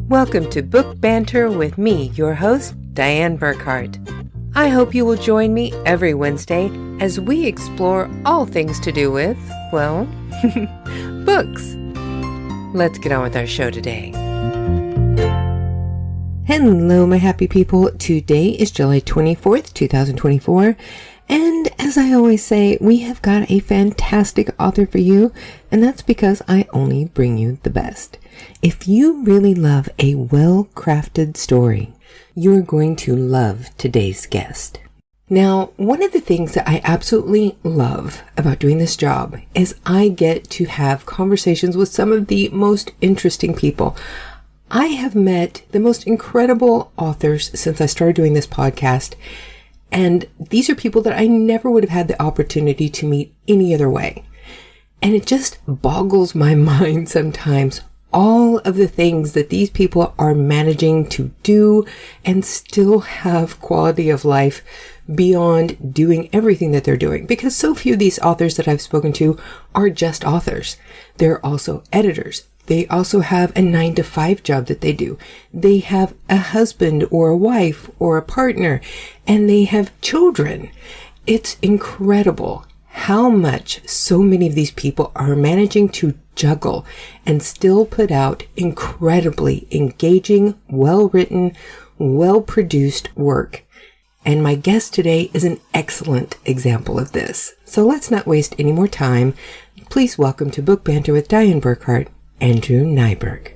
Welcome to Book Banter with me, your host, Dianne Burckhardt. I hope you will join me every Wednesday as we explore all things to do with, well, books. Let's get on with our show today. Hello, my happy people. Today is July 24th, 2024. And as I always say, we have got a fantastic author for you, and that's because I only bring you the best. If you really love a well-crafted story, you're going to love today's guest. Now, one of the things that I absolutely love about doing this job is I get to have conversations with some of the most interesting people. I have met the most incredible authors since I started doing this podcast, and these are people that I never would have had the opportunity to meet any other way. And it just boggles my mind sometimes, all of the things that these people are managing to do and still have quality of life beyond doing everything that they're doing. Because so few of these authors that I've spoken to are just authors. They're also editors. They also have a 9-to-5 job that they do. They have a husband or a wife or a partner, and they have children. It's incredible how much so many of these people are managing to juggle and still put out incredibly engaging, well-written, well-produced work. And my guest today is an excellent example of this. So let's not waste any more time. Please welcome to Book Banter with Dianne Burckhardt, Andrew Najberg.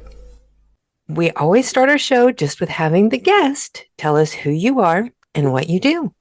We always start our show just with having the guest tell us who you are and what you do.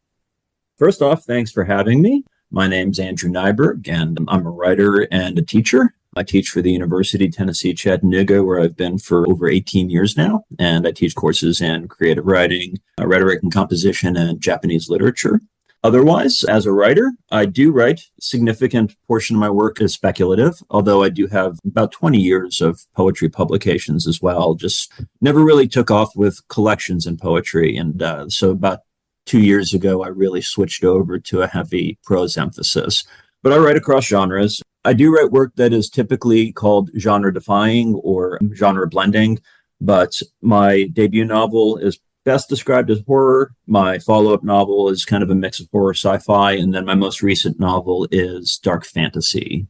First off, thanks for having me. My name's Andrew Najberg, and I'm a writer and a teacher. I teach for the University of Tennessee, Chattanooga, where I've been for over 18 years now, and I teach courses in creative writing, rhetoric and composition, and Japanese literature. Otherwise, as a writer, I do write. A significant portion of my work is speculative, although I do have about 20 years of poetry publications as well. Just never really took off with collections in poetry. And so about 2 years ago, I really switched over to a heavy prose emphasis. But I write across genres. I do write work that is typically called genre-defying or genre-blending, but my debut novel is best described as horror. My follow-up novel is kind of a mix of horror sci-fi, and then my most recent novel is dark fantasy.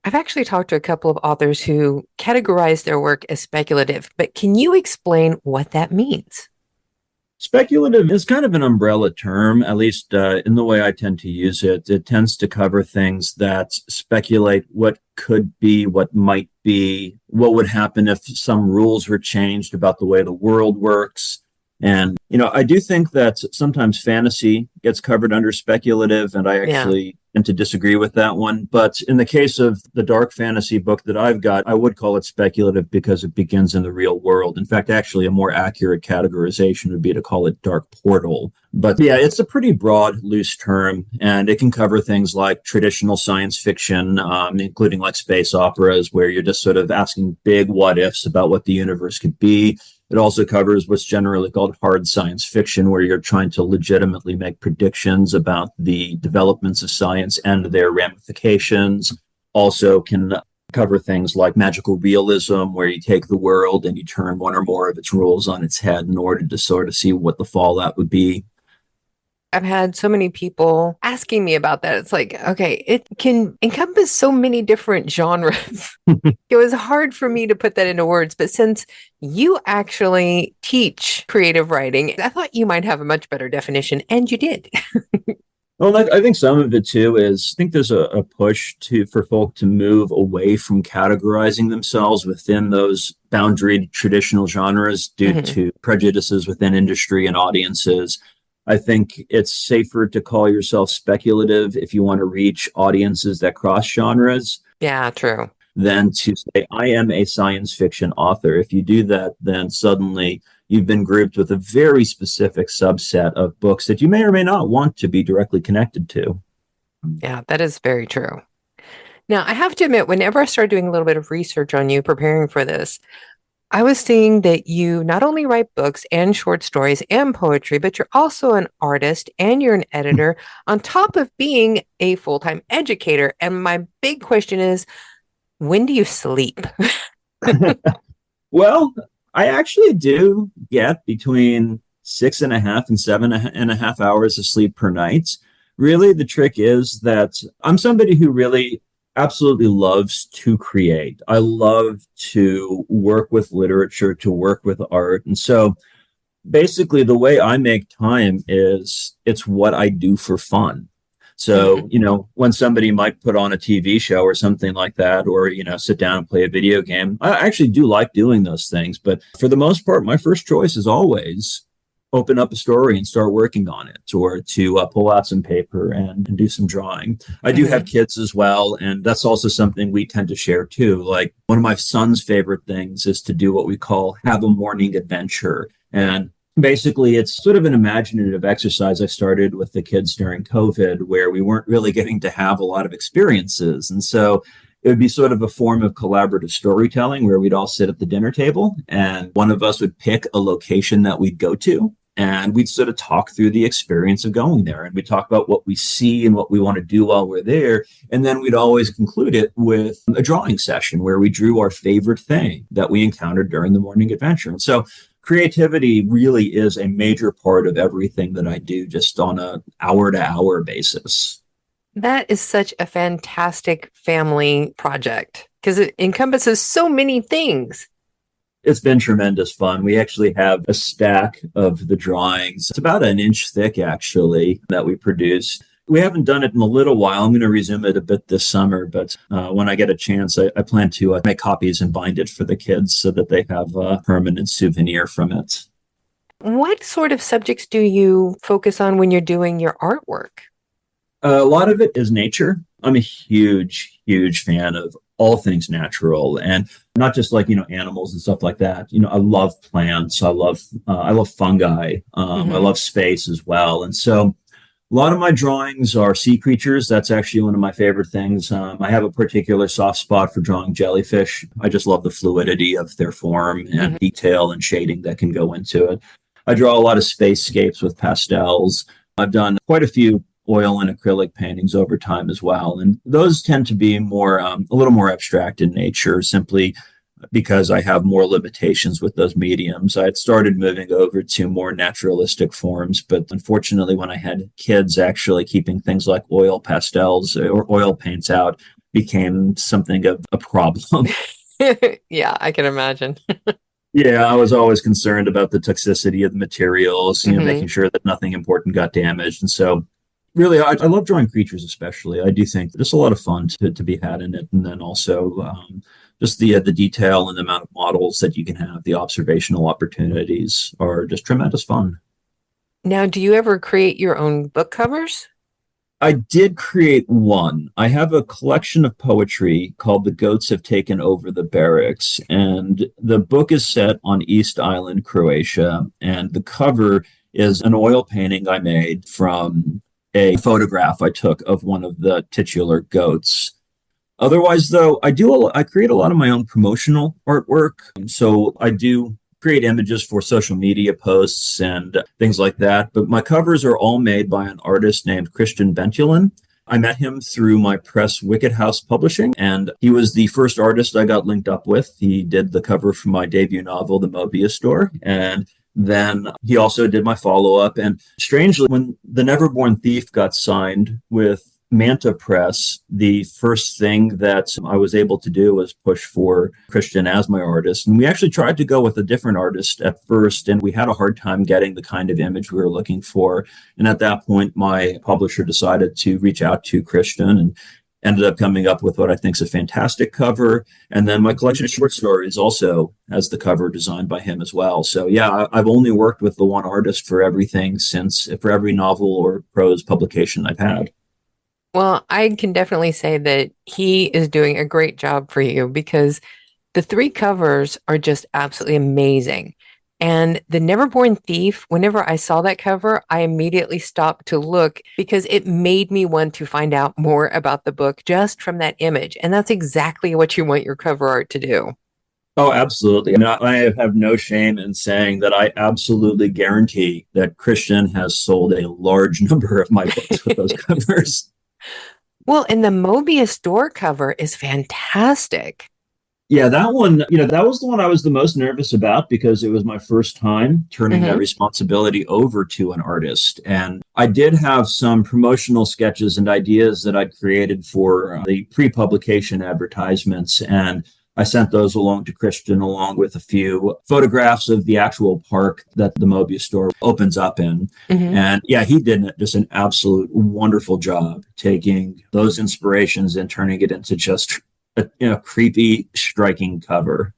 I've actually talked to a couple of authors who categorize their work as speculative, but can you explain what that means? Speculative is kind of an umbrella term, at least in the way I tend to use it. It tends to cover things that speculate what could be, what might be, what would happen if some rules were changed about the way the world works. And, I do think that sometimes fantasy gets covered under speculative, and I actually tend to disagree with that one. But in the case of the dark fantasy book that I've got, I would call it speculative because it begins in the real world. In fact, actually, a more accurate categorization would be to call it dark portal. But yeah, it's a pretty broad, loose term, and it can cover things like traditional science fiction, including like space operas, where you're just sort of asking big what ifs about what the universe could be. It also covers what's generally called hard science fiction, where you're trying to legitimately make predictions about the developments of science and their ramifications. Also can cover things like magical realism, where you take the world and you turn one or more of its rules on its head in order to sort of see what the fallout would be. I've had so many people asking me about that. It's like, okay, it can encompass so many different genres. It was hard for me to put that into words, but since you actually teach creative writing, I thought you might have a much better definition, and you did. Well, I think some of it too is, I think there's a push for folk to move away from categorizing themselves within those boundaried traditional genres due to prejudices within industry and audiences. I think it's safer to call yourself speculative if you want to reach audiences that cross genres. Yeah, true. Than to say, I am a science fiction author. If you do that, then suddenly you've been grouped with a very specific subset of books that you may or may not want to be directly connected to. Yeah, that is very true. Now, I have to admit, whenever I started doing a little bit of research on you, preparing for this, I was seeing that you not only write books and short stories and poetry, but you're also an artist and you're an editor on top of being a full-time educator. And my big question is, when do you sleep? Well, I actually do get between 6.5 and 7.5 hours of sleep per night. Really, the trick is that I'm somebody who really absolutely loves to create. I love to work with literature, to work with art. And so basically the way I make time is it's what I do for fun. So, Mhm. when somebody might put on a TV show or something like that, or, sit down and play a video game, I actually do like doing those things. But for the most part, my first choice is always open up a story and start working on it, or to pull out some paper and do some drawing. I do have Mhm. kids as well, and that's also something we tend to share too. Like one of my son's favorite things is to do what we call have a morning adventure. And basically, it's sort of an imaginative exercise I started with the kids during COVID, where we weren't really getting to have a lot of experiences. And so it would be sort of a form of collaborative storytelling where we'd all sit at the dinner table and one of us would pick a location that we'd go to. And we'd sort of talk through the experience of going there. And we'd talk about what we see and what we want to do while we're there. And then we'd always conclude it with a drawing session where we drew our favorite thing that we encountered during the morning adventure. And so creativity really is a major part of everything that I do, just on a hour to hour basis. That is such a fantastic family project because it encompasses so many things. It's been tremendous fun. We actually have a stack of the drawings. It's about an inch thick, actually, that we produced. We haven't done it in a little while. I'm going to resume it a bit this summer, but when I get a chance, I plan to make copies and bind it for the kids so that they have a permanent souvenir from it. What sort of subjects do you focus on when you're doing your artwork? A lot of it is nature. I'm a huge, huge fan of all things natural, and not just like animals and stuff like that. I love plants. I love fungi. I Hmm. love space as well, and so a lot of my drawings are sea creatures. That's actually one of my favorite things. I have a particular soft spot for drawing jellyfish. I just love the fluidity of their form Hmm. and detail and shading that can go into it. I draw a lot of spacescapes with pastels. I've done quite a few oil and acrylic paintings over time as well. And those tend to be a little more abstract in nature, simply because I have more limitations with those mediums. I had started moving over to more naturalistic forms, but unfortunately, when I had kids, actually keeping things like oil pastels or oil paints out became something of a problem. Yeah, I can imagine. Yeah, I was always concerned about the toxicity of the materials, Hmm. making sure that nothing important got damaged. And so, really, I love drawing creatures, especially. I do think there's a lot of fun to be had in it. And then also, just the detail and the amount of models that you can have, the observational opportunities are just tremendous fun. Now, do you ever create your own book covers? I did create one. I have a collection of poetry called The Goats Have Taken Over the Barracks. And the book is set on East Island, Croatia. And the cover is an oil painting I made from a photograph I took of one of the titular goats. Otherwise, though, I create a lot of my own promotional artwork. So I do create images for social media posts and things like that. But my covers are all made by an artist named Christian Bentulin. I met him through my press, Wicked House Publishing, and he was the first artist I got linked up with. He did the cover for my debut novel, The Mobius Store, and then he also did my follow up. And strangely, when The Neverborn Thief got signed with Manta Press, the first thing that I was able to do was push for Christian as my artist. And we actually tried to go with a different artist at first, and we had a hard time getting the kind of image we were looking for. And at that point, my publisher decided to reach out to Christian and ended up coming up with what I think is a fantastic cover. And then my collection of short stories also has the cover designed by him as well. So yeah, I've only worked with the one artist for every novel or prose publication I've had. Well, I can definitely say that he is doing a great job for you because the three covers are just absolutely amazing. And The Neverborn Thief, whenever I saw that cover, I immediately stopped to look because it made me want to find out more about the book just from that image. And that's exactly what you want your cover art to do. Oh, absolutely. I mean, I have no shame in saying that I absolutely guarantee that Christian has sold a large number of my books with those covers. Well, and the Mobius door cover is fantastic. Yeah, that one, that was the one I was the most nervous about because it was my first time turning that Mm-hmm. responsibility over to an artist. And I did have some promotional sketches and ideas that I'd created for the pre-publication advertisements. And I sent those along to Christian along with a few photographs of the actual park that the Mobius store opens up in. Mm-hmm. And yeah, he did just an absolute wonderful job taking those inspirations and turning it into just a creepy, striking cover.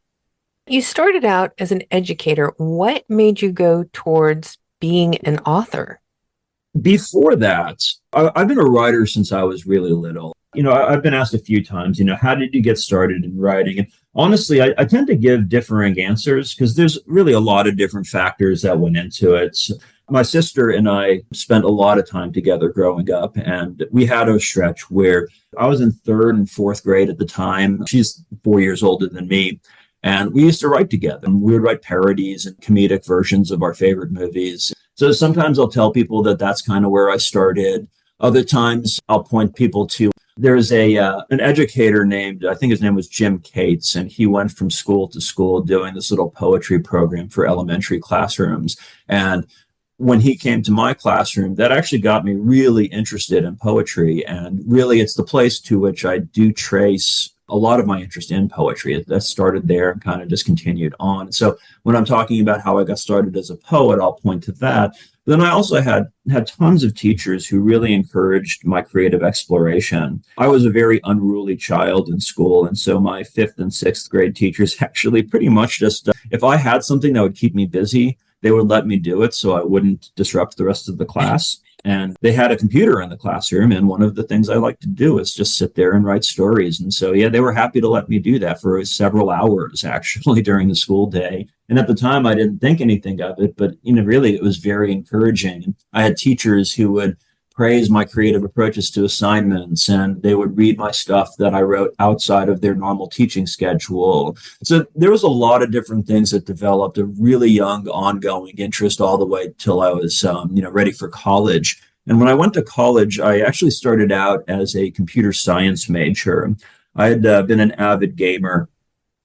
You started out as an educator. What made you go towards being an author? Before that, I've been a writer since I was really little. I've been asked a few times, how did you get started in writing? And honestly, I tend to give differing answers because there's really a lot of different factors that went into it. My sister and I spent a lot of time together growing up, and we had a stretch where I was in third and fourth grade at the time. She's 4 years older than me. And we used to write together. We would write parodies and comedic versions of our favorite movies. So sometimes I'll tell people that that's kind of where I started. Other times I'll point people to there's an educator named, I think his name was Jim Cates, and he went from school to school doing this little poetry program for elementary classrooms. And when he came to my classroom, that actually got me really interested in poetry. And really, it's the place to which I do trace a lot of my interest in poetry. That started there and kind of just continued on. So when I'm talking about how I got started as a poet, I'll point to that. Then I also had tons of teachers who really encouraged my creative exploration. I was a very unruly child in school, and so my fifth and sixth grade teachers actually pretty much just, if I had something that would keep me busy, they would let me do it so I wouldn't disrupt the rest of the class. And they had a computer in the classroom. And one of the things I like to do is just sit there and write stories. And so, yeah, they were happy to let me do that for several hours, actually, during the school day. And at the time, I didn't think anything of it, but, really, it was very encouraging. I had teachers who would praise my creative approaches to assignments, and they would read my stuff that I wrote outside of their normal teaching schedule. So there was a lot of different things that developed a really young, ongoing interest all the way till I was, ready for college. And when I went to college, I actually started out as a computer science major. I had been an avid gamer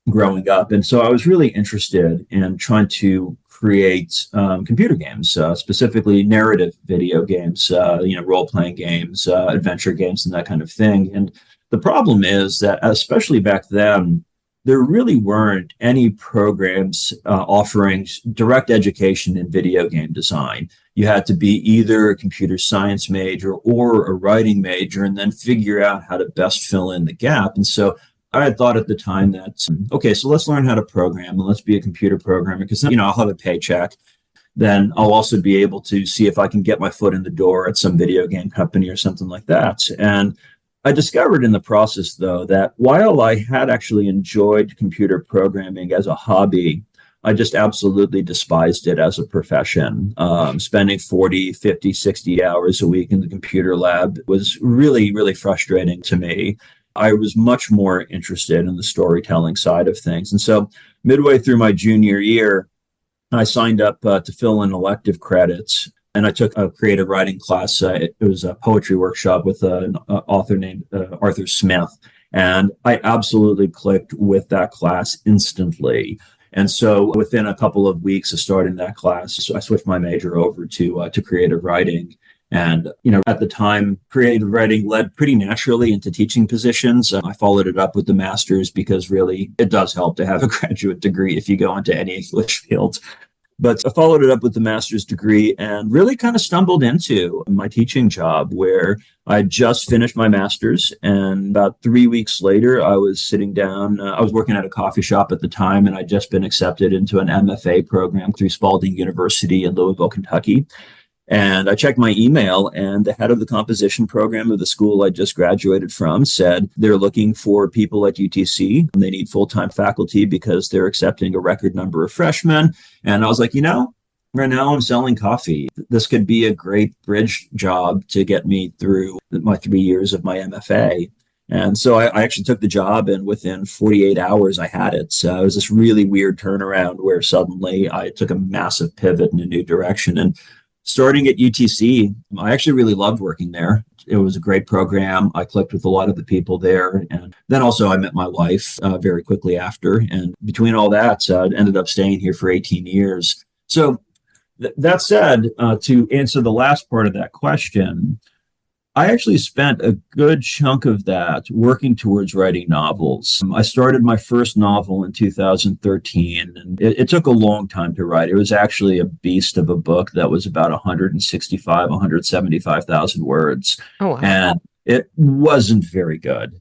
growing up, and so I was really interested in trying to create computer games, specifically narrative video games, role-playing games, adventure games, and that kind of thing. And the problem is that, especially back then, there really weren't any programs offering direct education in video game design. You had to be either a computer science major or a writing major, and then figure out how to best fill in the gap. And so I had thought at the time that, okay, so let's learn how to program and let's be a computer programmer because, I'll have a paycheck. Then I'll also be able to see if I can get my foot in the door at some video game company or something like that. And I discovered in the process, though, that while I had actually enjoyed computer programming as a hobby, I just absolutely despised it as a profession. Spending 40, 50, 60 hours a week in the computer lab was really, really frustrating to me. I was much more interested in the storytelling side of things. And so midway through my junior year, I signed up to fill in elective credits, and I took a creative writing class. It was a poetry workshop with an author named Arthur Smith. And I absolutely clicked with that class instantly. And so within a couple of weeks of starting that class, I switched my major over to creative writing. And, at the time, creative writing led pretty naturally into teaching positions. I followed it up with the master's because really it does help to have a graduate degree if you go into any English field. But I followed it up with the master's degree and really kind of stumbled into my teaching job where I just finished my master's. And about 3 weeks later, I was sitting down. I was working at a coffee shop at the time, and I'd just been accepted into an MFA program through Spalding University in Louisville, Kentucky. And I checked my email, and the head of the composition program of the school I just graduated from said they're looking for people at UTC. And they need full-time faculty because they're accepting a record number of freshmen. And I was like, right now I'm selling coffee. This could be a great bridge job to get me through my 3 years of my MFA. And so I actually took the job, and within 48 hours, I had it. So it was this really weird turnaround where suddenly I took a massive pivot in a new direction. And starting at UTC, I actually really loved working there. it was a great program. I clicked with a lot of the people there. And then also I met my wife very quickly after. And between all that, I ended up staying here for 18 years. So that said, to answer the last part of that question, I actually spent a good chunk of that working towards writing novels. I started my first novel in 2013, and it took a long time to write. It was actually a beast of a book that was about 175,000 words. Oh, wow. And it wasn't very good.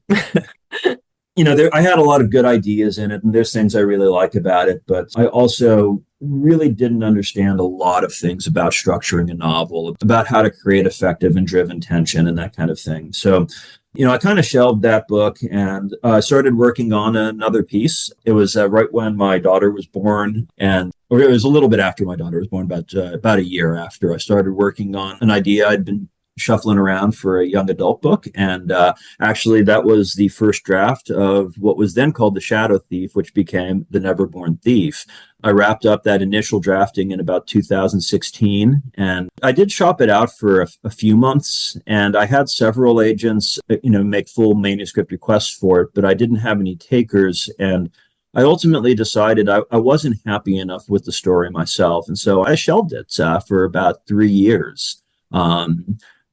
I had a lot of good ideas in it, and there's things I really liked about it, but I also really didn't understand a lot of things about structuring a novel, about how to create effective and driven tension and that kind of thing. So, I kind of shelved that book and started working on another piece. It was right when my daughter was born, or it was a little bit after my daughter was born, about a year after. I started working on an idea I'd been shuffling around for a young adult book. And actually, that was the first draft of what was then called The Shadow Thief, which became The Neverborn Thief. I wrapped up that initial drafting in about 2016, and I did shop it out for a few months, and I had several agents, make full manuscript requests for it, but I didn't have any takers, and I ultimately decided I wasn't happy enough with the story myself, and so I shelved it for about 3 years.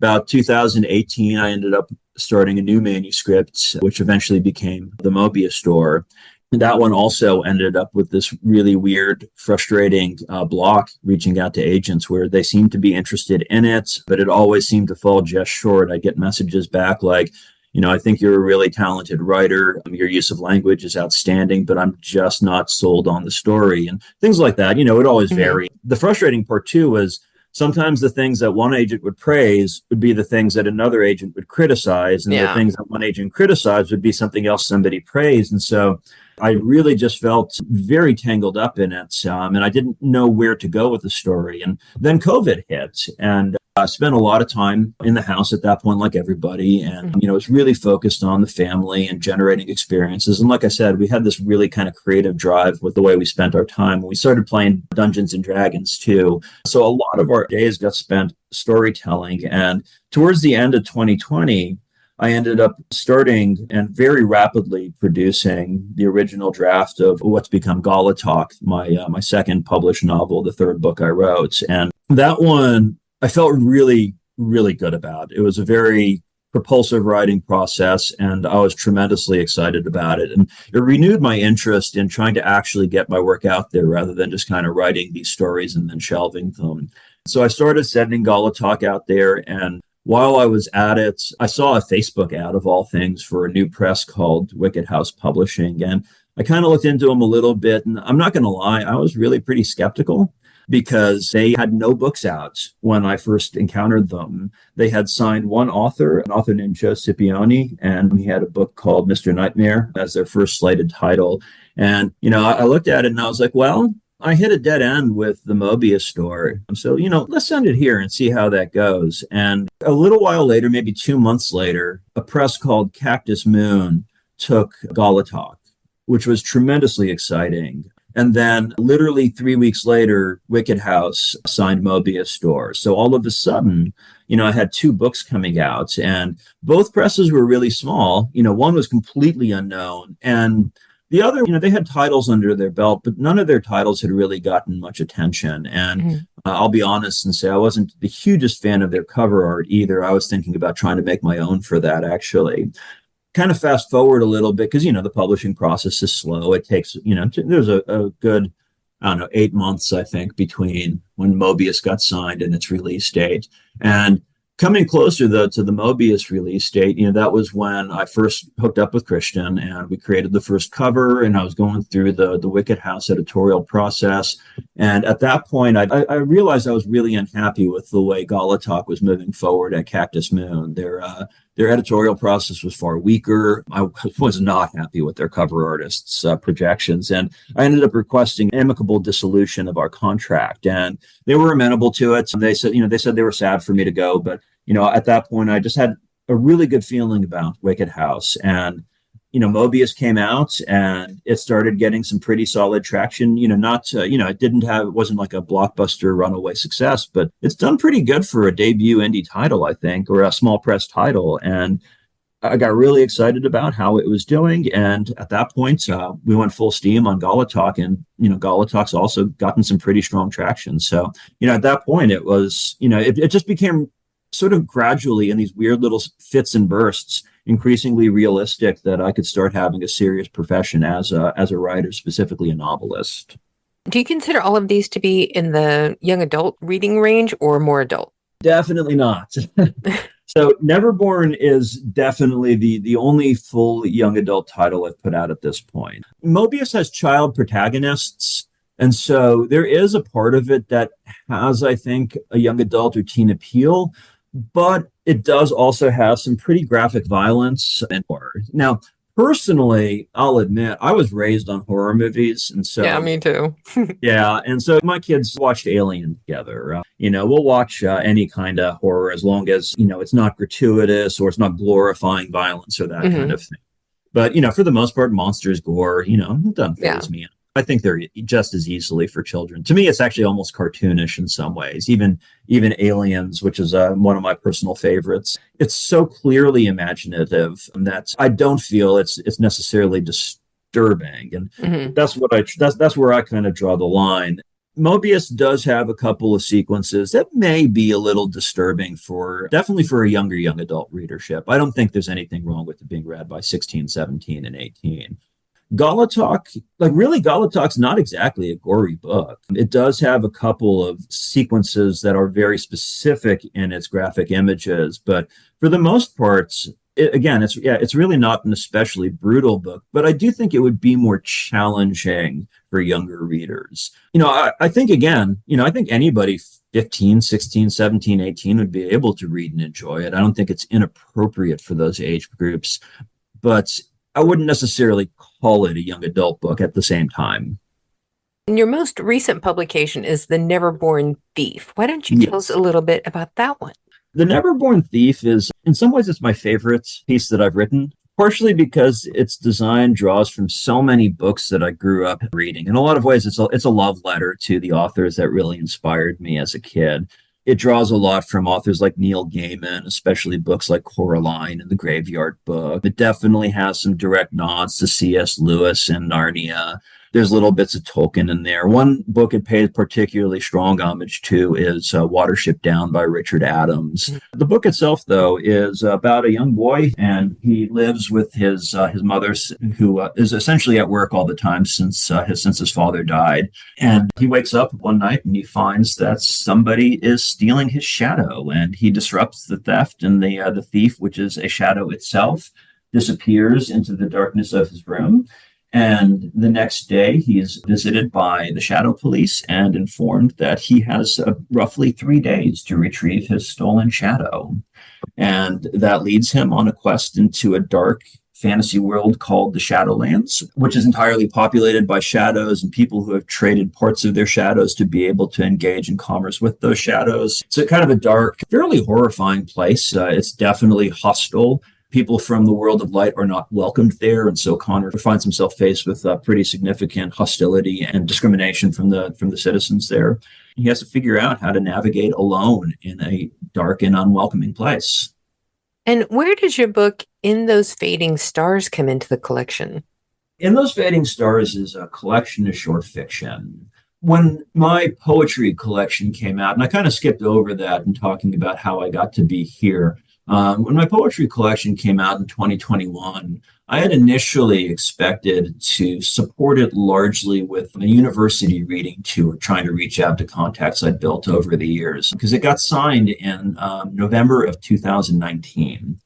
About 2018, I ended up starting a new manuscript, which eventually became The Mobius Store. And that one also ended up with this really weird, frustrating block reaching out to agents where they seemed to be interested in it, but it always seemed to fall just short. I get messages back like, I think you're a really talented writer. Your use of language is outstanding, but I'm just not sold on the story and things like that. It always varied. The frustrating part, too, was sometimes the things that one agent would praise would be the things that another agent would criticize. And the things that one agent criticized would be something else somebody praised. And so I really just felt very tangled up in it. And I didn't know where to go with the story. And then COVID hit, and I spent a lot of time in the house at that point, like everybody. And, it's really focused on the family and generating experiences. And like I said, we had this really kind of creative drive with the way we spent our time. We started playing Dungeons and Dragons too. So a lot of our days got spent storytelling. And towards the end of 2020, I ended up starting and very rapidly producing the original draft of what's become Gaulatalk, my second published novel, the third book I wrote. And that one I felt really, really good about. It was a very propulsive writing process, and I was tremendously excited about it. And it renewed my interest in trying to actually get my work out there rather than just kind of writing these stories and then shelving them. So I started sending Gaulatalk out there, and while I was at it, I saw a Facebook ad of all things for a new press called Wicked House Publishing. And I kind of looked into them a little bit, and I'm not going to lie, I was really pretty skeptical because they had no books out when I first encountered them. They had signed one author, an author named Joe Scipione, and he had a book called Mr. Nightmare as their first slated title. And, I looked at it and I was like, well, I hit a dead end with the Mobius Store. So, let's send it here and see how that goes. And a little while later, maybe 2 months later, a press called Cactus Moon took Gaulatalk, which was tremendously exciting. And then literally 3 weeks later, Wicked House signed Mobius Store. So all of a sudden, I had 2 books coming out, and both presses were really small. One was completely unknown, and the other, they had titles under their belt, but none of their titles had really gotten much attention. And I'll be honest and say I wasn't the hugest fan of their cover art either. I was thinking about trying to make my own for that, actually. Kind of fast forward a little bit because, the publishing process is slow. It takes, there's a good, 8 months, I think, between when Mobius got signed and its release date. And coming closer to the Mobius release date, that was when I first hooked up with Christian and we created the first cover, and I was going through the Wicked House editorial process. And at that point, I realized I was really unhappy with the way Gaulatalk was moving forward at Cactus Moon. Their editorial process was far weaker. I was not happy with their cover artists' projections, and I ended up requesting amicable dissolution of our contract. And they were amenable to it. They said, they were sad for me to go, but at that point, I just had a really good feeling about Wicked House, and Mobius came out and it started getting some pretty solid traction. It wasn't like a blockbuster runaway success, but it's done pretty good for a debut indie title, I think, or a small press title. And I got really excited about how it was doing. And at that point, we went full steam on Galatalk, and, Galatalk's also gotten some pretty strong traction. So, at that point it was, it just became sort of gradually in these weird little fits and bursts, increasingly realistic that I could start having a serious profession as a writer, specifically a novelist. Do you consider all of these to be in the young adult reading range or more adult? Definitely not. So Neverborn is definitely the only full young adult title I've put out at this point. Mobius has child protagonists, and so there is a part of it that has, I think, a young adult or teen appeal, but it does also have some pretty graphic violence and horror. Now, personally, I'll admit, I was raised on horror movies, and so yeah, me too. yeah, and so my kids watched Alien together. We'll watch any kind of horror as long as it's not gratuitous or it's not glorifying violence or that kind of thing. But for the most part, monsters, gore, it doesn't faze me. I think they're just as easily for children. To me, it's actually almost cartoonish in some ways. Even Aliens, which is one of my personal favorites, it's so clearly imaginative that I don't feel it's necessarily disturbing, and that's where I kind of draw the line. Mobius does have a couple of sequences that may be a little disturbing definitely for a young adult readership. I don't think there's anything wrong with it being read by 16, 17, and 18. Galatalk's not exactly a gory book. It does have a couple of sequences that are very specific in its graphic images, but for the most part, it's really not an especially brutal book, but I do think it would be more challenging for younger readers. I think anybody 15, 16, 17, 18 would be able to read and enjoy it. I don't think it's inappropriate for those age groups, but I wouldn't necessarily call it a young adult book at the same time. And your most recent publication is The Neverborn Thief. Why don't you tell us a little bit about that one? The Neverborn Thief is, in some ways, it's my favorite piece that I've written, partially because its design draws from so many books that I grew up reading. In a lot of ways, it's a love letter to the authors that really inspired me as a kid. It draws a lot from authors like Neil Gaiman, especially books like Coraline and The Graveyard Book. It definitely has some direct nods to C.S. Lewis and Narnia. There's little bits of Tolkien in there. One book it pays particularly strong homage to is Watership Down by Richard Adams. The book itself, though, is about a young boy, and he lives with his mother, who is essentially at work all the time since his father died. And he wakes up one night and he finds that somebody is stealing his shadow, and he disrupts the theft, and the thief, which is a shadow itself, disappears into the darkness of his room. And the next day, he is visited by the Shadow Police and informed that he has roughly 3 days to retrieve his stolen shadow. And that leads him on a quest into a dark fantasy world called the Shadowlands, which is entirely populated by shadows and people who have traded parts of their shadows to be able to engage in commerce with those shadows. It's kind of a dark, fairly horrifying place. It's definitely hostile. People from the world of light are not welcomed there, and so Connor finds himself faced with pretty significant hostility and discrimination from the citizens there. He has to figure out how to navigate alone in a dark and unwelcoming place. And where does your book In Those Fading Stars come into the collection? In Those Fading Stars is a collection of short fiction. When my poetry collection came out, and I kind of skipped over that in talking about how I got to be here. When my poetry collection came out in 2021, I had initially expected to support it largely with a university reading tour, trying to reach out to contacts I'd built over the years, because it got signed in November of 2019.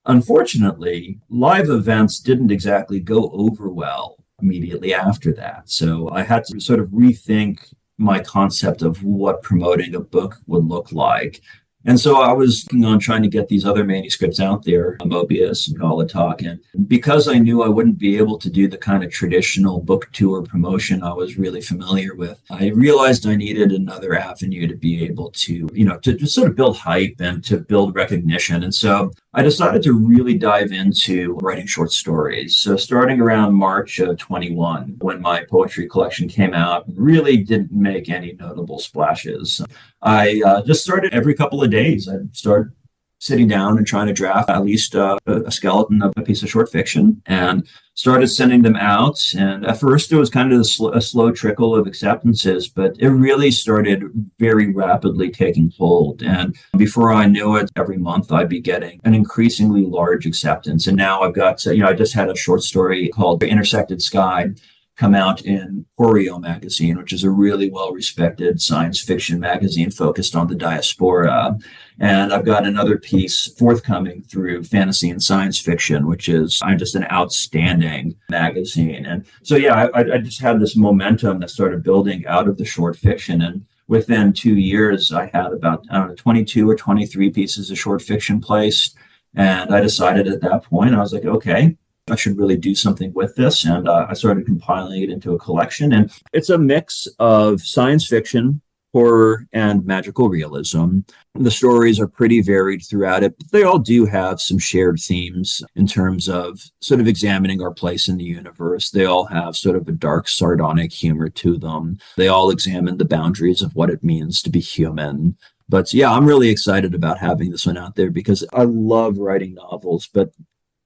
Unfortunately, live events didn't exactly go over well immediately after that. So I had to sort of rethink my concept of what promoting a book would look like. And so I was working on trying to get these other manuscripts out there, Mobius and Galatalk. And because I knew I wouldn't be able to do the kind of traditional book tour promotion I was really familiar with, I realized I needed another avenue to be able to, to sort of build hype and to build recognition. And so I decided to really dive into writing short stories. So starting around March of 21, when my poetry collection came out, really didn't make any notable splashes. I just started every couple of days. I started sitting down and trying to draft at least a skeleton of a piece of short fiction and started sending them out. And at first, it was kind of a slow trickle of acceptances, but it really started very rapidly taking hold. And before I knew it, every month I'd be getting an increasingly large acceptance. And now I've got, I just had a short story called The Intersected Sky come out in Oreo magazine, which is a really well-respected science fiction magazine focused on the diaspora. And I've got another piece forthcoming through Fantasy and Science Fiction, which is just an outstanding magazine. And so, yeah, I just had this momentum that started building out of the short fiction. And within 2 years, I had about, 22 or 23 pieces of short fiction placed. And I decided at that point, I was like, okay, I should really do something with this. And I started compiling it into a collection. And it's a mix of science fiction, horror, and magical realism. The stories are pretty varied throughout it, but they all do have some shared themes in terms of sort of examining our place in the universe. They all have sort of a dark, sardonic humor to them. They all examine the boundaries of what it means to be human. But yeah, I'm really excited about having this one out there because I love writing novels, but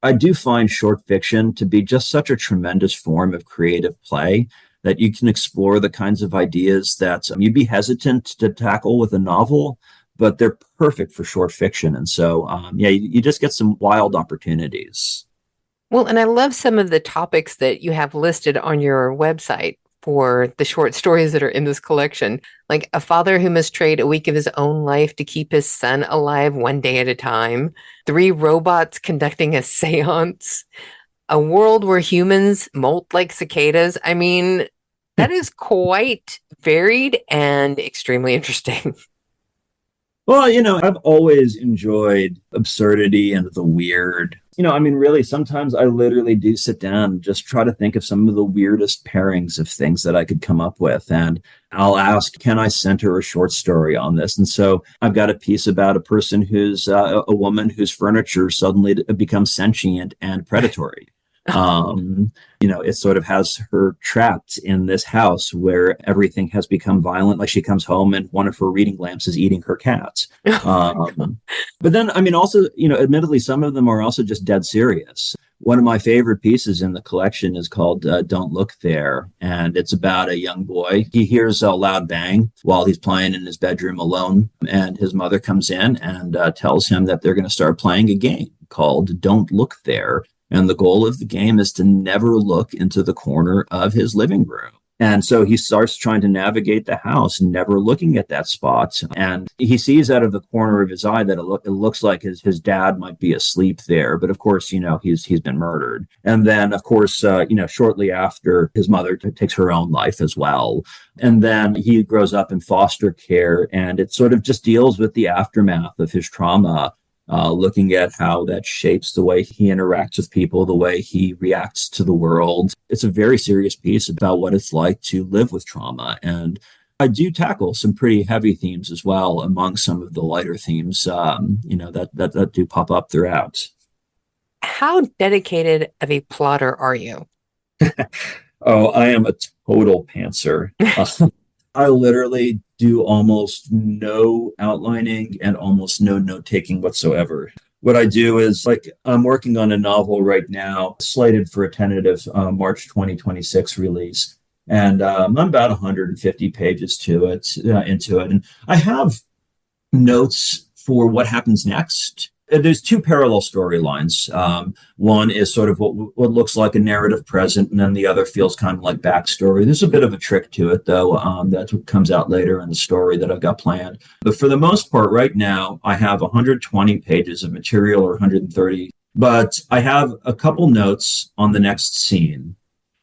I do find short fiction to be just such a tremendous form of creative play that you can explore the kinds of ideas that you'd be hesitant to tackle with a novel, but they're perfect for short fiction. And so, you just get some wild opportunities. Well, and I love some of the topics that you have listed on your website for the short stories that are in this collection, like a father who must trade a week of his own life to keep his son alive one day at a time, 3 robots conducting a seance, a world where humans molt like cicadas. I mean, that is quite varied and extremely interesting. Well, I've always enjoyed absurdity and the weird. Really, sometimes I literally do sit down and just try to think of some of the weirdest pairings of things that I could come up with. And I'll ask, can I center a short story on this? And so I've got a piece about a person who's a woman whose furniture suddenly becomes sentient and predatory. It sort of has her trapped in this house where everything has become violent. Like she comes home and one of her reading lamps is eating her cat. But then, also, admittedly, some of them are also just dead serious. One of my favorite pieces in the collection is called Don't Look There. And it's about a young boy. He hears a loud bang while he's playing in his bedroom alone. And his mother comes in and tells him that they're going to start playing a game called Don't Look There. And the goal of the game is to never look into the corner of his living room. And so he starts trying to navigate the house, never looking at that spot. And he sees out of the corner of his eye that it looks like his dad might be asleep there. But of course, he's been murdered. And then, of course, shortly after, his mother takes her own life as well. And then he grows up in foster care. And it sort of just deals with the aftermath of his trauma. Looking at how that shapes the way he interacts with people, the way he reacts to the world. It's a very serious piece about what it's like to live with trauma. And I do tackle some pretty heavy themes as well among some of the lighter themes, that do pop up throughout. How dedicated of a plotter are you? Oh, I am a total pantser. I literally do almost no outlining and almost no note taking whatsoever. What I do is, I'm working on a novel right now, slated for a tentative March 2026 release. And I'm about 150 pages into it. And I have notes for what happens next. There's 2 parallel storylines. One is sort of what looks like a narrative present, and then the other feels kind of like backstory. There's a bit of a trick to it, though. That's what comes out later in the story that I've got planned. But for the most part, right now, I have 120 pages of material, or 130. But I have a couple notes on the next scene,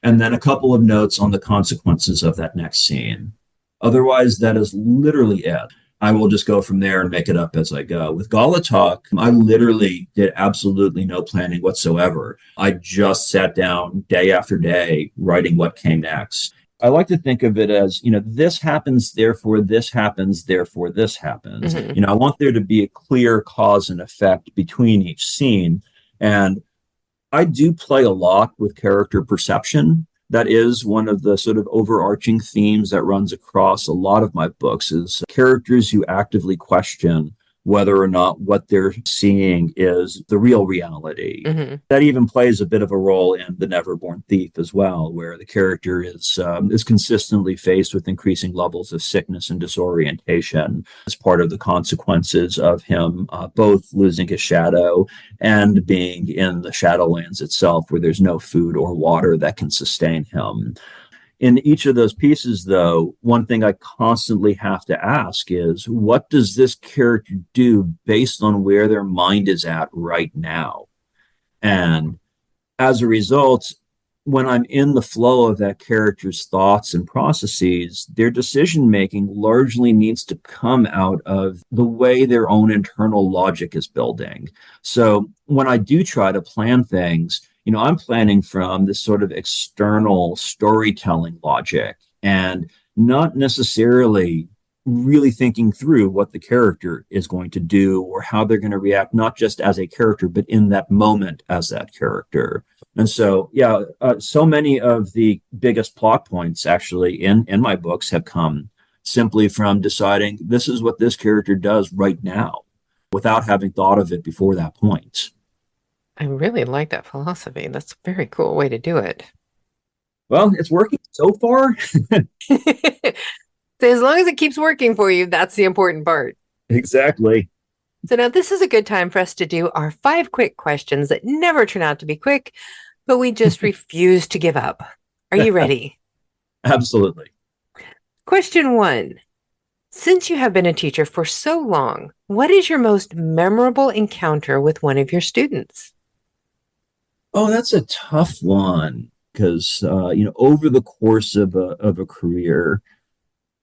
and then a couple of notes on the consequences of that next scene. Otherwise, that is literally it. I will just go from there and make it up as I go. With Gala Talk, I literally did absolutely no planning whatsoever. I just sat down day after day writing what came next. I like to think of it as, this happens, therefore this happens, therefore this happens. Mm-hmm. I want there to be a clear cause and effect between each scene. And I do play a lot with character perception. That is one of the sort of overarching themes that runs across a lot of my books is characters who actively question whether or not what they're seeing is the real reality. Mm-hmm. That even plays a bit of a role in The Neverborn Thief as well, where the character is consistently faced with increasing levels of sickness and disorientation as part of the consequences of him both losing his shadow and being in the Shadowlands itself, where there's no food or water that can sustain him. In each of those pieces, though, one thing I constantly have to ask is, what does this character do based on where their mind is at right now? And as a result, when I'm in the flow of that character's thoughts and processes, their decision making largely needs to come out of the way their own internal logic is building. So when I do try to plan things, I'm planning from this sort of external storytelling logic and not necessarily really thinking through what the character is going to do or how they're going to react, not just as a character, but in that moment as that character. And so, so many of the biggest plot points actually in my books have come simply from deciding this is what this character does right now without having thought of it before that point. I really like that philosophy. That's a very cool way to do it. Well, it's working so far. So as long as it keeps working for you, that's the important part. Exactly. So now this is a good time for us to do our 5 quick questions that never turn out to be quick, but we just refuse to give up. Are you ready? Absolutely. Question 1. Since you have been a teacher for so long, what is your most memorable encounter with one of your students? Oh, that's a tough one because, over the course of a career,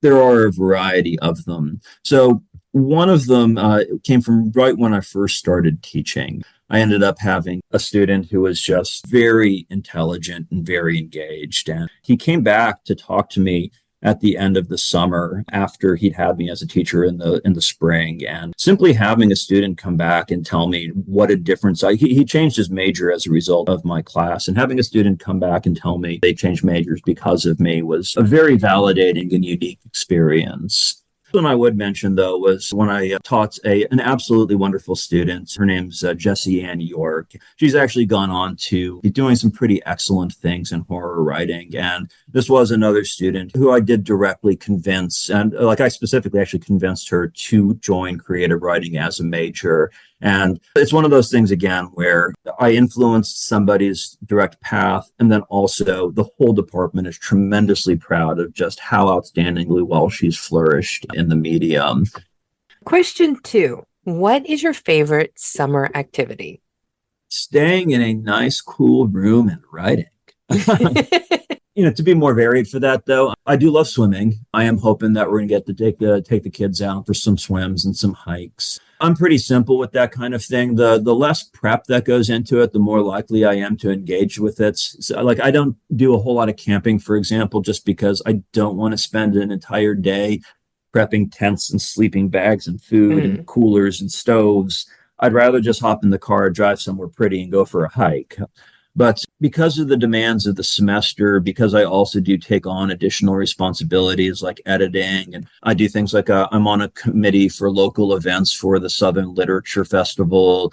there are a variety of them. So one of them came from right when I first started teaching. I ended up having a student who was just very intelligent and very engaged. And he came back to talk to me at the end of the summer after he'd had me as a teacher in the spring. And simply having a student come back and tell me what a difference he changed his major as a result of my class, and having a student come back and tell me they changed majors because of me was a very validating and unique experience. One I would mention, though, was when I taught an absolutely wonderful student. Her name's Jessie Ann York. She's actually gone on to be doing some pretty excellent things in horror writing. And this was another student who I did directly convince, and I specifically actually convinced her to join creative writing as a major. And it's one of those things, again, where I influenced somebody's direct path. And then also the whole department is tremendously proud of just how outstandingly well she's flourished in the medium. Question 2. What is your favorite summer activity? Staying in a nice, cool room and writing. To be more varied for that, though, I do love swimming. I am hoping that we're going to get to take the kids out for some swims and some hikes. I'm pretty simple with that kind of thing. The less prep that goes into it, the more likely I am to engage with it. So, I don't do a whole lot of camping, for example, just because I don't want to spend an entire day prepping tents and sleeping bags and food and coolers and stoves. I'd rather just hop in the car, drive somewhere pretty, and go for a hike. But because of the demands of the semester, because I also do take on additional responsibilities like editing, and I do things like I'm on a committee for local events for the Southern Literature Festival.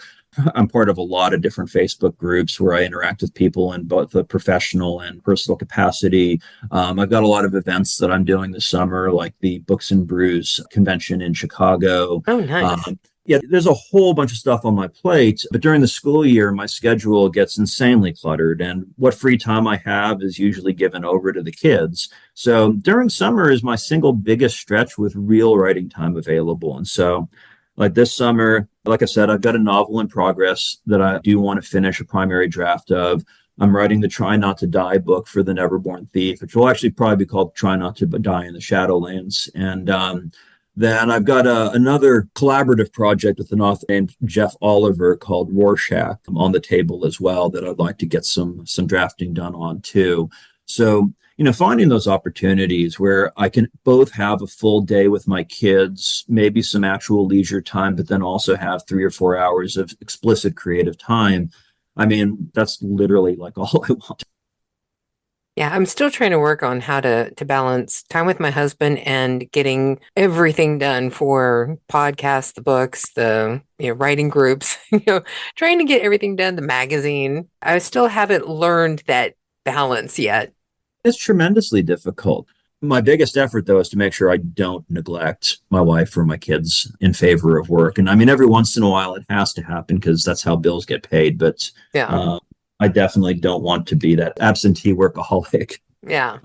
I'm part of a lot of different Facebook groups where I interact with people in both the professional and personal capacity. I've got a lot of events that I'm doing this summer, like the Books and Brews convention in Chicago. Oh, nice. There's a whole bunch of stuff on my plate, but during the school year, my schedule gets insanely cluttered, and what free time I have is usually given over to the kids. So during summer is my single biggest stretch with real writing time available. And so like this summer, like I said, I've got a novel in progress that I do want to finish a primary draft of. I'm writing the Try Not to Die book for the Neverborn Thief, which will actually probably be called Try Not to Die in the Shadowlands. And then I've got another collaborative project with an author named Jeff Oliver called Rorschach on the table as well that I'd like to get some drafting done on too. So, finding those opportunities where I can both have a full day with my kids, maybe some actual leisure time, but then also have 3 or 4 hours of explicit creative time. I mean, that's literally like all I want. Yeah, I'm still trying to work on how to balance time with my husband and getting everything done for podcasts, the books, the writing groups, trying to get everything done, the magazine. I still haven't learned that balance yet. It's tremendously difficult. My biggest effort, though, is to make sure I don't neglect my wife or my kids in favor of work. And I mean, every once in a while it has to happen because that's how bills get paid. But Yeah. I definitely don't want to be that absentee workaholic. Yeah.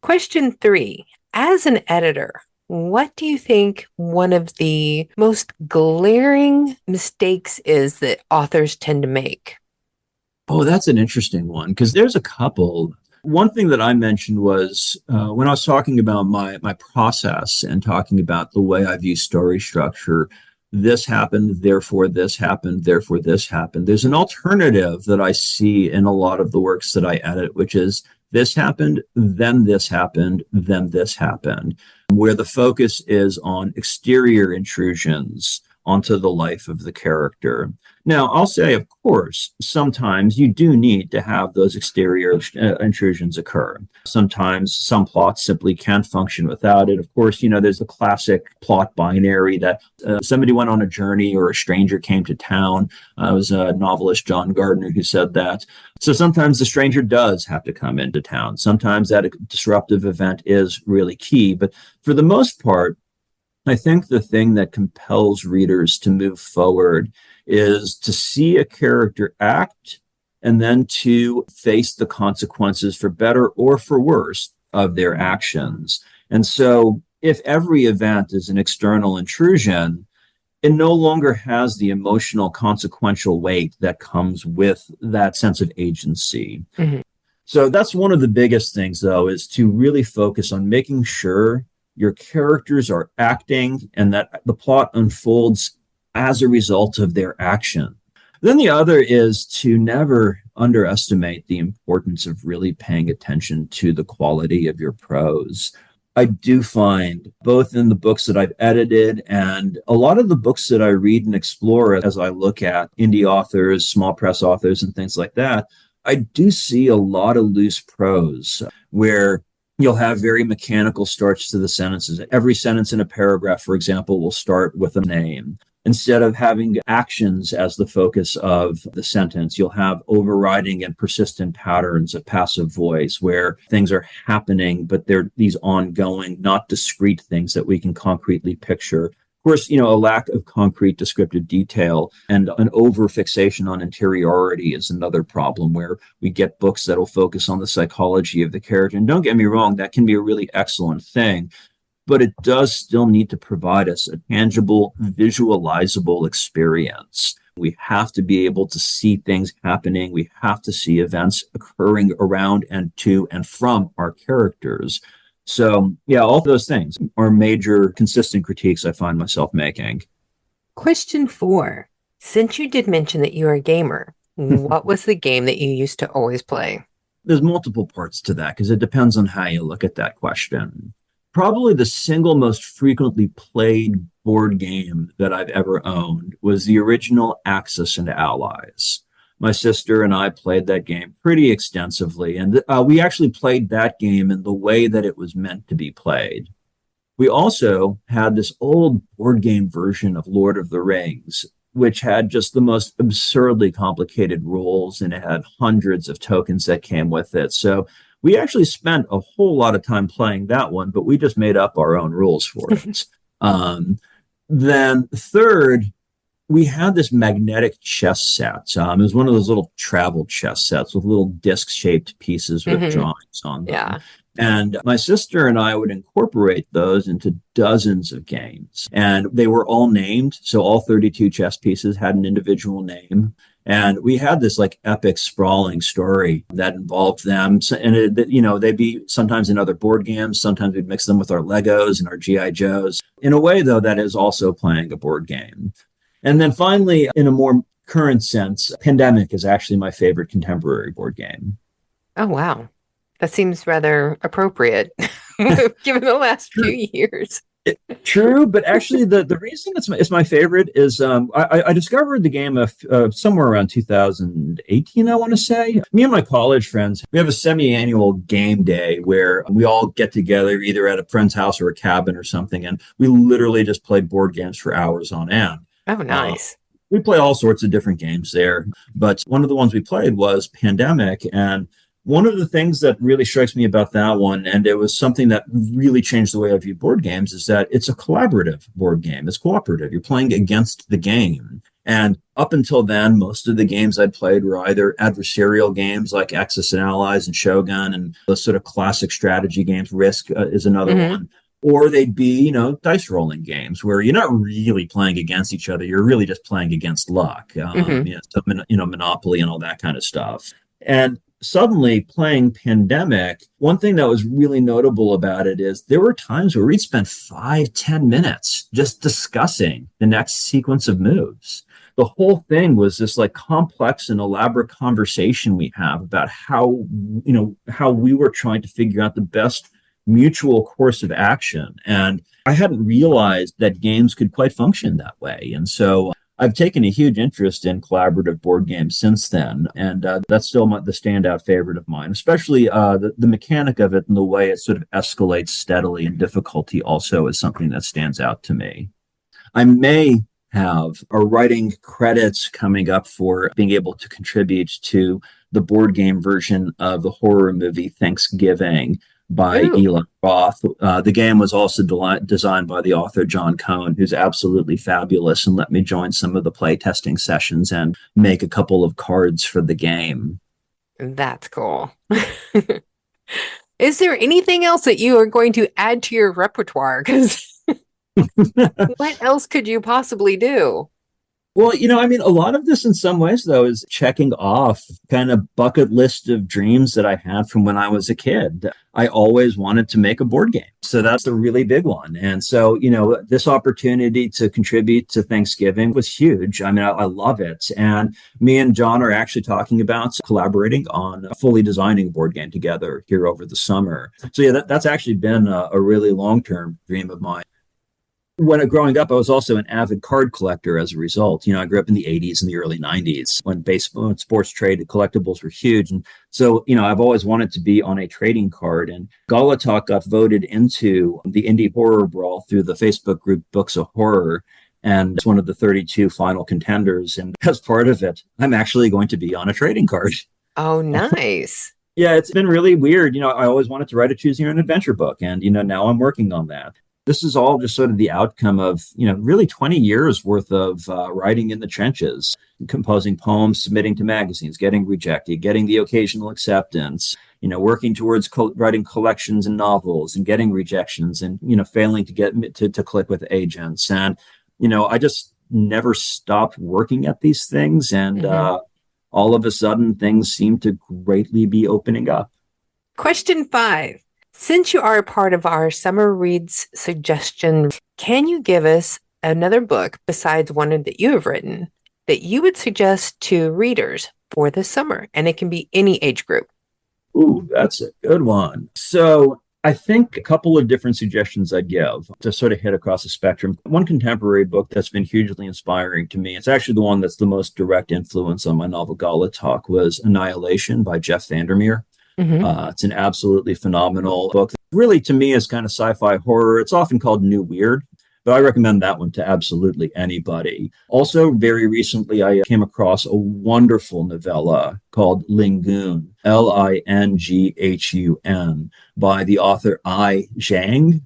Question 3. As an editor, what do you think one of the most glaring mistakes is that authors tend to make? Oh, that's an interesting one because there's a couple. One thing that I mentioned was when I was talking about my process and talking about the way I view story structure, this happened, therefore this happened, therefore this happened. There's an alternative that I see in a lot of the works that I edit, which is this happened, then this happened, then this happened, where the focus is on exterior intrusions onto the life of the character. Now, I'll say, of course, sometimes you do need to have those exterior intrusions occur. Sometimes some plots simply can't function without it. Of course, there's the classic plot binary that somebody went on a journey or a stranger came to town. It was a novelist, John Gardner, who said that. So sometimes the stranger does have to come into town. Sometimes that disruptive event is really key. But for the most part, I think the thing that compels readers to move forward is to see a character act and then to face the consequences for better or for worse of their actions. And so if every event is an external intrusion, it no longer has the emotional consequential weight that comes with that sense of agency. Mm-hmm. So that's one of the biggest things, though, is to really focus on making sure your characters are acting and that the plot unfolds as a result of their action. Then the other is to never underestimate the importance of really paying attention to the quality of your prose. I do find both in the books that I've edited and a lot of the books that I read and explore as I look at indie authors, small press authors, and things like that, I do see a lot of loose prose where you'll have very mechanical starts to the sentences. Every sentence in a paragraph, for example, will start with a name. Instead of having actions as the focus of the sentence, you'll have overriding and persistent patterns of passive voice where things are happening, but they're these ongoing, not discrete things that we can concretely picture. Of course, a lack of concrete descriptive detail and an over fixation on interiority is another problem where we get books that'll focus on the psychology of the character. And don't get me wrong, that can be a really excellent thing, but it does still need to provide us a tangible, visualizable experience. We have to be able to see things happening. We have to see events occurring around and to and from our characters. So, yeah, all those things are major consistent critiques I find myself making. Question 4. Since you did mention that you're a gamer, what was the game that you used to always play? There's multiple parts to that because it depends on how you look at that question. Probably the single most frequently played board game that I've ever owned was the original Axis and Allies. My sister and I played that game pretty extensively, and we actually played that game in the way that it was meant to be played. We also had this old board game version of Lord of the Rings, which had just the most absurdly complicated rules, and it had hundreds of tokens that came with it. So we actually spent a whole lot of time playing that one, but we just made up our own rules for it. Then third, we had this magnetic chess set. It was one of those little travel chess sets with little disc-shaped pieces with drawings on them. Yeah. And my sister and I would incorporate those into dozens of games. And they were all named. So all 32 chess pieces had an individual name. And we had this like epic sprawling story that involved them. So, and they'd be sometimes in other board games. Sometimes we'd mix them with our Legos and our G.I. Joes. In a way, though, that is also playing a board game. And then finally, in a more current sense, Pandemic is actually my favorite contemporary board game. Oh, wow. That seems rather appropriate given the last few years. True, but actually, the reason it's my favorite is I discovered the game somewhere around 2018. I want to say, me and my college friends, we have a semi-annual game day where we all get together either at a friend's house or a cabin or something, and we literally just play board games for hours on end. Oh, Uh, nice. we play all sorts of different games there, but one of the ones we played was Pandemic, and one of the things that really strikes me about that one, and it was something that really changed the way I view board games, is that it's a collaborative board game. It's cooperative. You're playing against the game. And up until then, most of the games I'd played were either adversarial games like Axis and Allies and Shogun and the sort of classic strategy games. Risk is another one. Or they'd be, dice rolling games where you're not really playing against each other. You're really just playing against luck, Monopoly and all that kind of stuff. And suddenly playing Pandemic, one thing that was really notable about it is there were times where we'd spend 5-10 minutes just discussing the next sequence of moves. The whole thing was this like complex and elaborate conversation we have about how we were trying to figure out the best mutual course of action. And I hadn't realized that games could quite function that way. And so I've taken a huge interest in collaborative board games since then, and that's still the standout favorite of mine, especially the mechanic of it and the way it sort of escalates steadily, and difficulty also is something that stands out to me. I may have a writing credits coming up for being able to contribute to the board game version of the horror movie Thanksgiving by Eli Roth. The game was also designed by the author John Cohn, who's absolutely fabulous, and let me join some of the playtesting sessions and make a couple of cards for the game. That's cool. Is there anything else that you are going to add to your repertoire? Because what else could you possibly do? Well, a lot of this in some ways, though, is checking off kind of bucket list of dreams that I had from when I was a kid. I always wanted to make a board game. So that's a really big one. And so, this opportunity to contribute to Thanksgiving was huge. I love it. And me and John are actually talking about collaborating on fully designing a board game together here over the summer. So yeah, that's actually been a really long-term dream of mine. Growing up, I was also an avid card collector as a result. I grew up in the 80s and the early 90s when baseball and sports trade collectibles were huge. And so, I've always wanted to be on a trading card. And Gala Talk got voted into the Indie Horror Brawl through the Facebook group Books of Horror. And it's one of the 32 final contenders. And as part of it, I'm actually going to be on a trading card. Oh, nice. Yeah, it's been really weird. I always wanted to write a choose your own adventure book. And, now I'm working on that. This is all just sort of the outcome of, really 20 years worth of writing in the trenches, composing poems, submitting to magazines, getting rejected, getting the occasional acceptance, working towards writing collections and novels and getting rejections and, failing to get to click with agents. And, I just never stopped working at these things. And all of a sudden, things seem to greatly be opening up. Question 5. Since you are a part of our summer reads suggestion, can you give us another book besides one that you have written that you would suggest to readers for this summer? And it can be any age group. Ooh, that's a good one. So I think a couple of different suggestions I'd give to sort of hit across the spectrum. One contemporary book that's been hugely inspiring to me, it's actually the one that's the most direct influence on my novel Gala Talk, was Annihilation by Jeff Vandermeer. It's an absolutely phenomenal book. Really, to me, is kind of sci-fi horror. It's often called New Weird, but I recommend that one to absolutely anybody. Also, very recently, I came across a wonderful novella called Lingoon, Linghun, by the author Ai Zhang,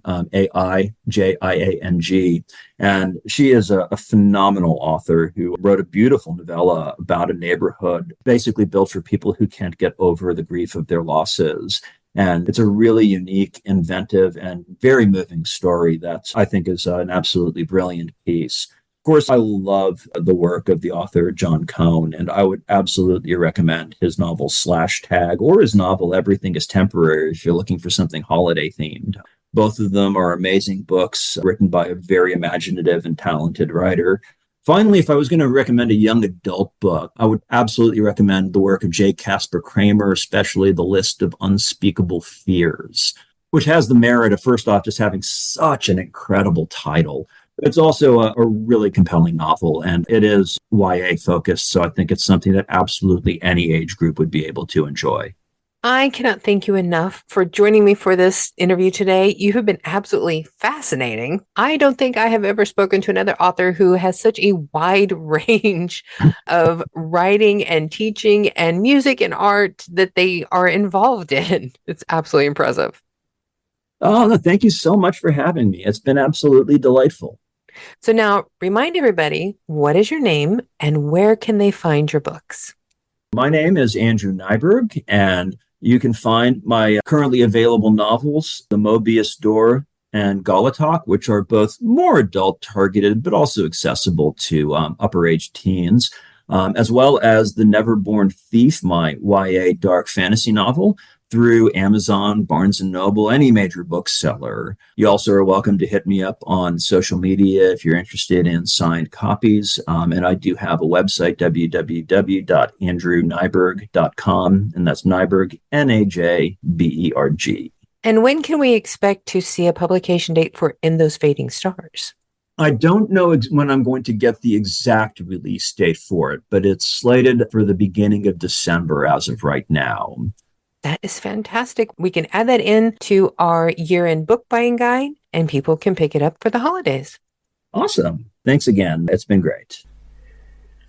Aijiang. And she is a phenomenal author who wrote a beautiful novella about a neighborhood basically built for people who can't get over the grief of their losses. And it's a really unique, inventive, and very moving story that I think is an absolutely brilliant piece. Of course, I love the work of the author John Cohn, and I would absolutely recommend his novel /Tag or his novel Everything is Temporary if you're looking for something holiday themed. Both of them are amazing books written by a very imaginative and talented writer. Finally, if I was going to recommend a young adult book, I would absolutely recommend the work of J. Casper Kramer, especially The List of Unspeakable Fears, which has the merit of, first off, just having such an incredible title. It's also a really compelling novel, and it is YA focused, so I think it's something that absolutely any age group would be able to enjoy. I cannot thank you enough for joining me for this interview today. You have been absolutely fascinating. I don't think I have ever spoken to another author who has such a wide range of writing and teaching and music and art that they are involved in. It's absolutely impressive. Oh, no, thank you so much for having me. It's been absolutely delightful. So now remind everybody, what is your name and where can they find your books? My name is Andrew Najberg, and you can find my currently available novels, The Mobius Door and Galatok, which are both more adult targeted, but also accessible to upper age teens, as well as The Neverborn Thief, my YA dark fantasy novel, through Amazon, Barnes & Noble, any major bookseller. You also are welcome to hit me up on social media if you're interested in signed copies. And I do have a website, www.andrewnajberg.com, and that's Najberg, Najberg. And when can we expect to see a publication date for In Those Fading Stars? I don't know when I'm going to get the exact release date for it, but it's slated for the beginning of December as of right now. That is fantastic. We can add that in to our year-end book buying guide, and people can pick it up for the holidays. Awesome. Thanks again. It's been great.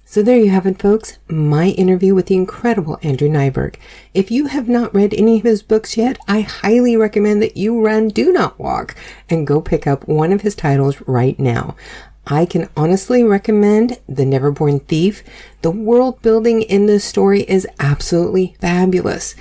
So there you have it, folks. My interview with the incredible Andrew Najberg. If you have not read any of his books yet, I highly recommend that you run, do not walk, and go pick up one of his titles right now. I can honestly recommend The Neverborn Thief. The world building in this story is absolutely fabulous.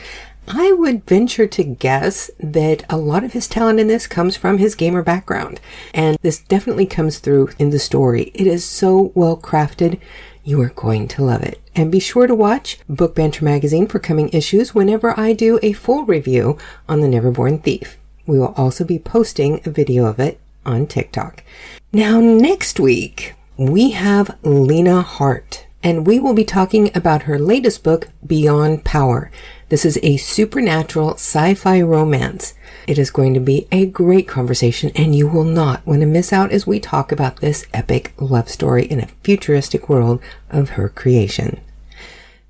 I would venture to guess that a lot of his talent in this comes from his gamer background, and this definitely comes through in the story. It is so well crafted. You are going to love it. And be sure to watch Book Banter Magazine for coming issues whenever I do a full review on The Neverborn Thief. We will also be posting a video of it on TikTok. Now, next week, we have Lena Hart, and we will be talking about her latest book, Beyond Power. This is a supernatural sci-fi romance. It is going to be a great conversation, and you will not want to miss out as we talk about this epic love story in a futuristic world of her creation.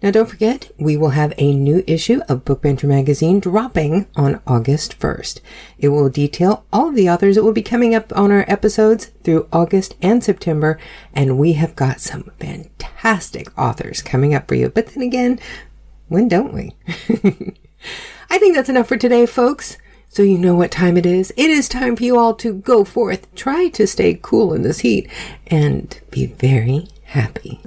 Now, don't forget, we will have a new issue of Book Banter Magazine dropping on August 1st. It will detail all of the authors that will be coming up on our episodes through August and September, and we have got some fantastic authors coming up for you. But then again, when don't we? I think that's enough for today, folks. So you know what time it is. It is time for you all to go forth, try to stay cool in this heat, and be very happy.